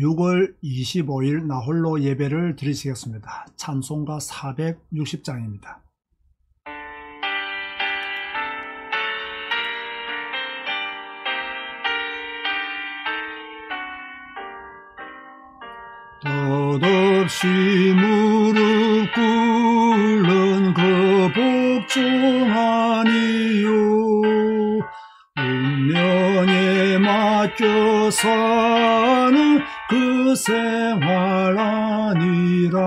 6월 25일 나홀로 예배를 드리시겠습니다. 찬송가 460장입니다. 덧없이 무릎 꿇는 그 복종한 이유, 운명에 맡겨 사는 그 생활 아니라,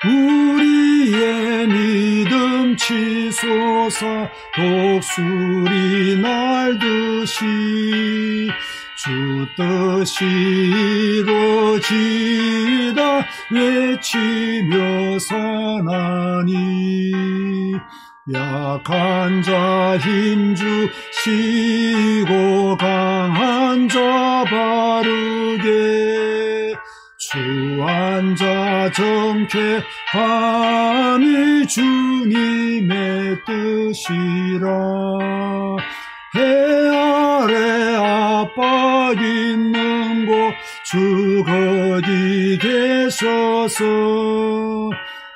우리의 믿음 치솟아 독수리 날듯이 주 뜻이 이루어지다 외치며 사나니, 약한 자 힘주시고 강한 자 바르게, 추한 자 정쾌함이 주님의 뜻이라. 해 아래 압박 있는 곳 주 거기 계셔서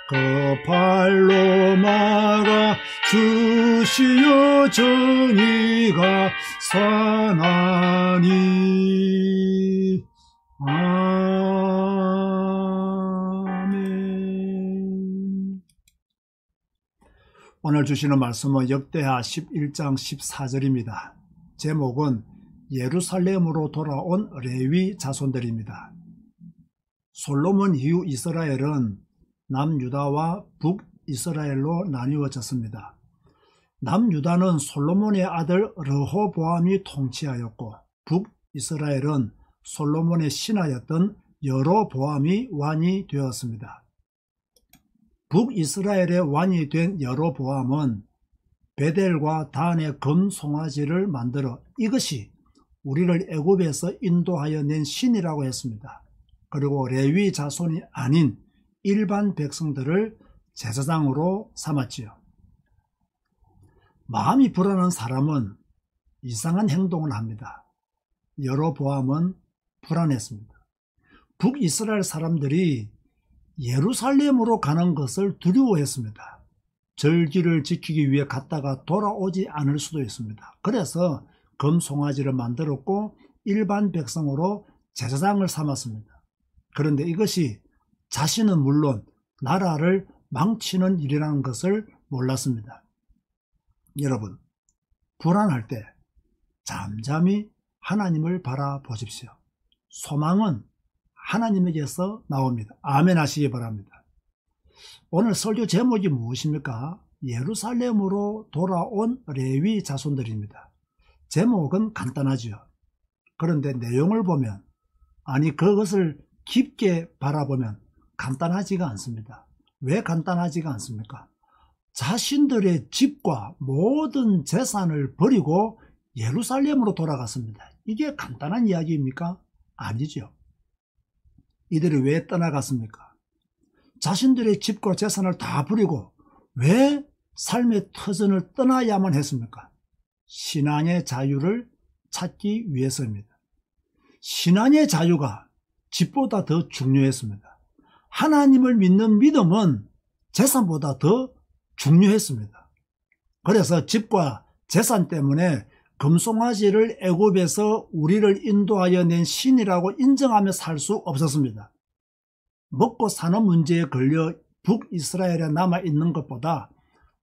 그 발로 막아 주시어 정의가 사나니. 아멘. 오늘 주시는 말씀은 역대하 11장 14절입니다. 제목은 예루살렘으로 돌아온 레위 자손들입니다. 솔로몬 이후 이스라엘은 남유다와 북이스라엘로 나뉘어졌습니다. 남유다는 솔로몬의 아들 르호보암이 통치하였고, 북이스라엘은 솔로몬의 신하였던 여로보암이 왕이 되었습니다. 북이스라엘의 왕이 된 여로보암은 베델과 단의 금송아지를 만들어 이것이 우리를 애굽에서 인도하여 낸 신이라고 했습니다. 그리고 레위 자손이 아닌 일반 백성들을 제사장으로 삼았지요. 마음이 불안한 사람은 이상한 행동을 합니다. 여로보암은 불안했습니다. 북이스라엘 사람들이 예루살렘으로 가는 것을 두려워했습니다. 절기를 지키기 위해 갔다가 돌아오지 않을 수도 있습니다. 그래서 금송아지를 만들었고 일반 백성으로 제사장을 삼았습니다. 그런데 이것이 자신은 물론 나라를 망치는 일이라는 것을 몰랐습니다. 여러분, 불안할 때 잠잠히 하나님을 바라보십시오. 소망은 하나님에게서 나옵니다. 아멘 하시기 바랍니다. 오늘 설교 제목이 무엇입니까? 예루살렘으로 돌아온 레위 자손들입니다. 제목은 간단하지요. 그런데 내용을 보면, 아니 그것을 깊게 바라보면 간단하지가 않습니다. 왜 간단하지가 않습니까? 자신들의 집과 모든 재산을 버리고 예루살렘으로 돌아갔습니다. 이게 간단한 이야기입니까? 아니죠. 이들이 왜 떠나갔습니까? 자신들의 집과 재산을 다 버리고 왜 삶의 터전을 떠나야만 했습니까? 신앙의 자유를 찾기 위해서입니다. 신앙의 자유가 집보다 더 중요했습니다. 하나님을 믿는 믿음은 재산보다 더 중요했습니다. 그래서 집과 재산 때문에 금송아지를 애굽에서 우리를 인도하여 낸 신이라고 인정하며 살 수 없었습니다. 먹고 사는 문제에 걸려 북이스라엘에 남아있는 것보다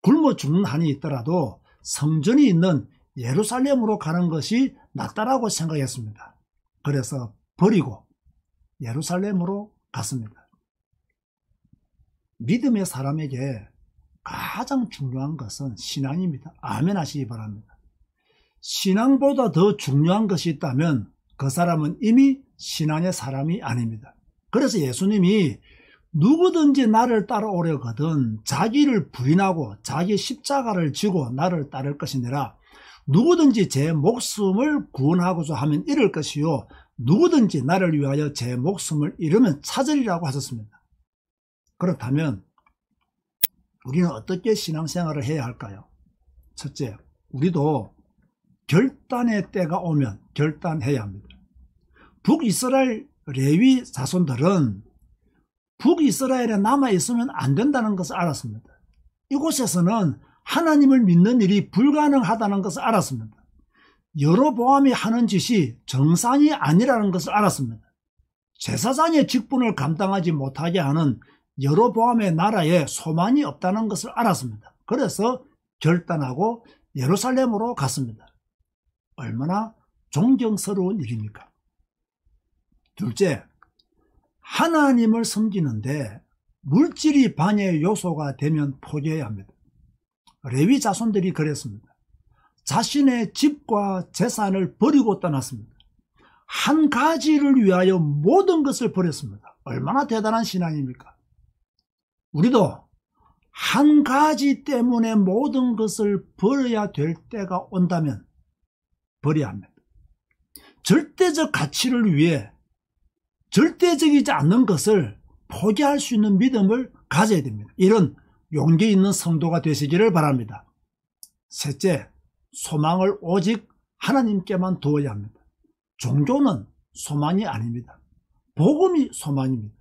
굶어 죽는 한이 있더라도 성전이 있는 예루살렘으로 가는 것이 낫다라고 생각했습니다. 그래서 버리고 예루살렘으로 갔습니다. 믿음의 사람에게 가장 중요한 것은 신앙입니다. 아멘 하시기 바랍니다. 신앙보다 더 중요한 것이 있다면 그 사람은 이미 신앙의 사람이 아닙니다. 그래서 예수님이 누구든지 나를 따라오려거든 자기를 부인하고 자기 십자가를 지고 나를 따를 것이니라. 누구든지 제 목숨을 구원하고자 하면 잃을 것이요 누구든지 나를 위하여 제 목숨을 잃으면 찾으리라고 하셨습니다. 그렇다면 우리는 어떻게 신앙생활을 해야 할까요? 첫째, 우리도 결단의 때가 오면 결단해야 합니다. 북이스라엘 레위 자손들은 북이스라엘에 남아있으면 안 된다는 것을 알았습니다. 이곳에서는 하나님을 믿는 일이 불가능하다는 것을 알았습니다. 여로보암이 하는 짓이 정상이 아니라는 것을 알았습니다. 제사장의 직분을 감당하지 못하게 하는 여로보암의 나라에 소망이 없다는 것을 알았습니다. 그래서 결단하고 예루살렘으로 갔습니다. 얼마나 존경스러운 일입니까? 둘째, 하나님을 섬기는데 물질이 방해 요소가 되면 포기해야 합니다. 레위 자손들이 그랬습니다. 자신의 집과 재산을 버리고 떠났습니다. 한 가지를 위하여 모든 것을 버렸습니다. 얼마나 대단한 신앙입니까? 우리도 한 가지 때문에 모든 것을 버려야 될 때가 온다면 버려야 합니다. 절대적 가치를 위해 절대적이지 않는 것을 포기할 수 있는 믿음을 가져야 됩니다. 이런 용기 있는 성도가 되시기를 바랍니다. 셋째, 소망을 오직 하나님께만 두어야 합니다. 종교는 소망이 아닙니다. 복음이 소망입니다.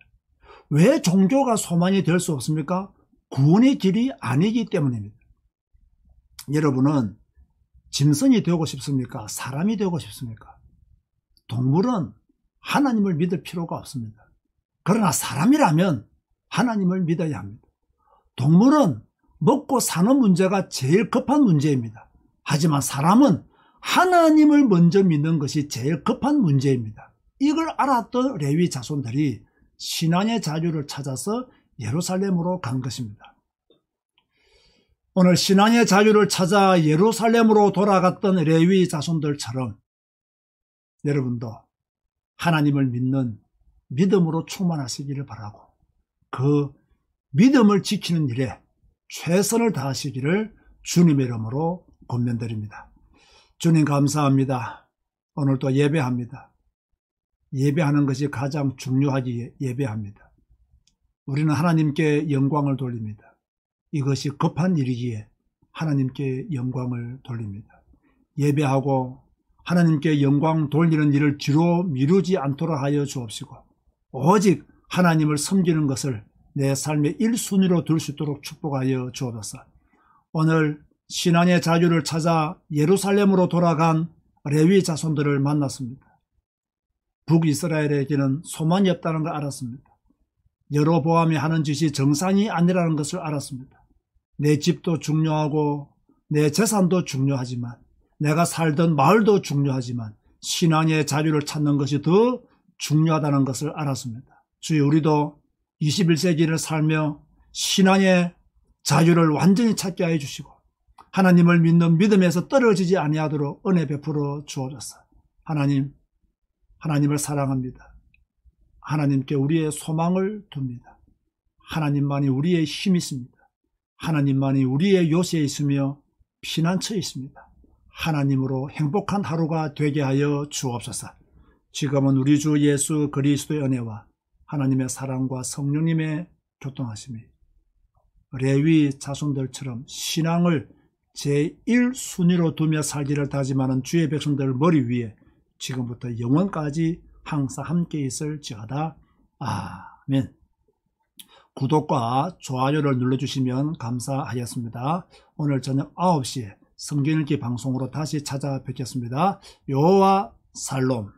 왜 종교가 소망이 될 수 없습니까? 구원의 길이 아니기 때문입니다. 여러분은 짐승이 되고 싶습니까? 사람이 되고 싶습니까? 동물은 하나님을 믿을 필요가 없습니다. 그러나 사람이라면 하나님을 믿어야 합니다. 동물은 먹고 사는 문제가 제일 급한 문제입니다. 하지만 사람은 하나님을 먼저 믿는 것이 제일 급한 문제입니다. 이걸 알았던 레위 자손들이 신앙의 자유를 찾아서 예루살렘으로 간 것입니다. 오늘 신앙의 자유를 찾아 예루살렘으로 돌아갔던 레위 자손들처럼 여러분도 하나님을 믿는 믿음으로 충만하시기를 바라고 그 믿음을 지키는 일에 최선을 다하시기를 주님의 이름으로 권면드립니다. 주님 감사합니다. 오늘도 예배합니다. 예배하는 것이 가장 중요하기에 예배합니다. 우리는 하나님께 영광을 돌립니다. 이것이 급한 일이기에 하나님께 영광을 돌립니다. 예배하고 하나님께 영광 돌리는 일을 뒤로 미루지 않도록 하여 주옵시고 오직 하나님을 섬기는 것을 내 삶의 1순위로 둘 수 있도록 축복하여 주옵소서. 오늘 신앙의 자유를 찾아 예루살렘으로 돌아간 레위 자손들을 만났습니다. 북이스라엘에게는 소망이 없다는 걸 알았습니다. 여로보암이 하는 짓이 정상이 아니라는 것을 알았습니다. 내 집도 중요하고 내 재산도 중요하지만 내가 살던 마을도 중요하지만 신앙의 자유를 찾는 것이 더 중요하다는 것을 알았습니다. 주여 우리도 21세기를 살며 신앙의 자유를 완전히 찾게 하여 주시고 하나님을 믿는 믿음에서 떨어지지 아니하도록 은혜 베풀어 주옵소서. 하나님을 사랑합니다. 하나님께 우리의 소망을 둡니다. 하나님만이 우리의 힘이 있습니다. 하나님만이 우리의 요새에 있으며 피난처에 있습니다. 하나님으로 행복한 하루가 되게 하여 주옵소서. 지금은 우리 주 예수 그리스도의 은혜와 하나님의 사랑과 성령님의 교통하심이 레위 자손들처럼 신앙을 제1순위로 두며 살기를 다짐하는 주의 백성들 머리 위에 지금부터 영원까지 항상 함께 있을지어다. 아멘. 구독과 좋아요를 눌러주시면 감사하겠습니다. 오늘 저녁 9시에 성경 읽기 방송으로 다시 찾아뵙겠습니다. 여호와 살롬.